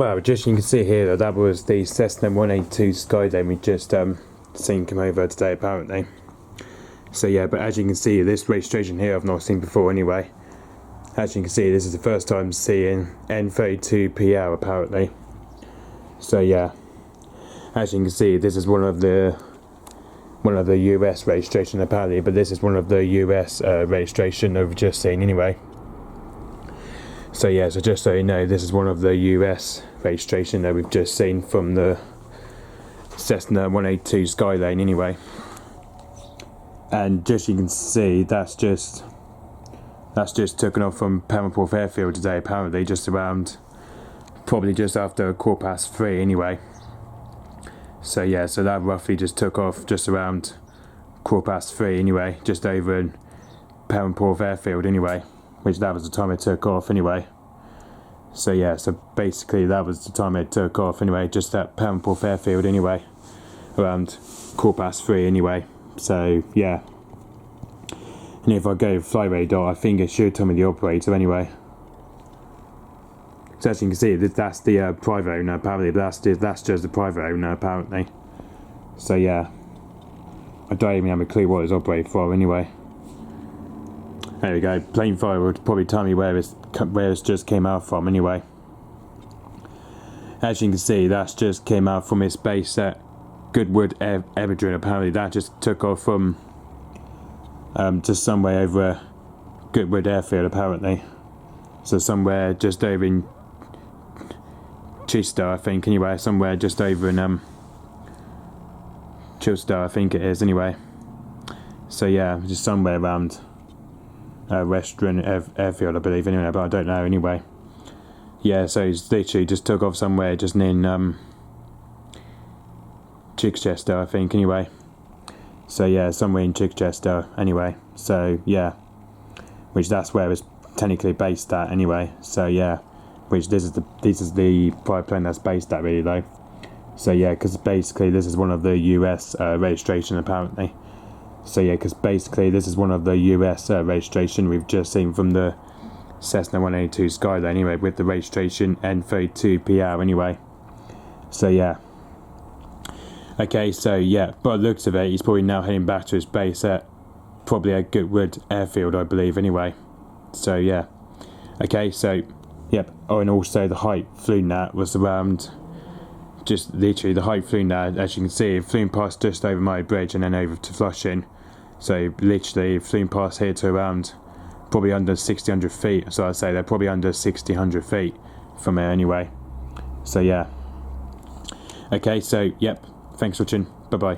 Well, just you can see here that was the Cessna 182 Skylane we just seen come over today apparently. So yeah, but as you can see, this registration here I've not seen before anyway. As you can see, this is the first time seeing N32PL apparently. So yeah, as you can see, this is one of the US registration apparently, but this is one of the US registration that we've just seen anyway. So yeah, so just so you know, this is one of the US registration that we've just seen from the Cessna 182 Skylane anyway. And just you can see, that's just taken off from Perranporth Airfield today apparently, just around, probably just after 3:15 anyway. So yeah, so that roughly just took off just around 3:15 anyway, just over in Perranporth Airfield anyway, which that was the time it took off anyway. So yeah, so basically that was the time it took off anyway, just at Perranporth Airfield anyway, around 3:15 anyway. So yeah, and if I go fly radar, I think it should tell me the operator anyway. So as you can see, that's the private owner apparently, but that's just the private owner apparently. So yeah, I don't even have a clue what it's operated for anyway. There we go. Planefire would probably tell me where it's just came out from anyway. As you can see, that's just came out from its base at Goodwood Aeroplane. Apparently, that just took off from just somewhere over Goodwood Airfield apparently. So somewhere just over in Chester, I think. Anyway, somewhere just over in Chester, I think it is. Anyway, so yeah, just somewhere around Western Airfield, I believe. Anyway, but I don't know. Anyway, yeah. So it's literally just took off somewhere just in Chichester, I think. Anyway, so yeah, somewhere in Chichester. Anyway, so yeah, which that's where it's technically based at. Anyway, so yeah, which this is the private plane that's based at really though. So yeah, because basically this is one of the US registration apparently. So yeah, because basically this is one of the US registration we've just seen from the Cessna 182 Skylane anyway, with the registration N32PL anyway. So yeah. Okay, so yeah, by the looks of it, he's probably now heading back to his base at probably at Goodwood Airfield, I believe, anyway. So yeah. Okay, so yep. Oh, and also the height flown at was around, just literally the height flown at, as you can see, it flew past just over my bridge and then over to Flushing. So literally it flew past here to around probably under 600 feet. So I'd say they're probably under 600 feet from here anyway. So yeah. Okay, so yep. Thanks for watching. Bye bye.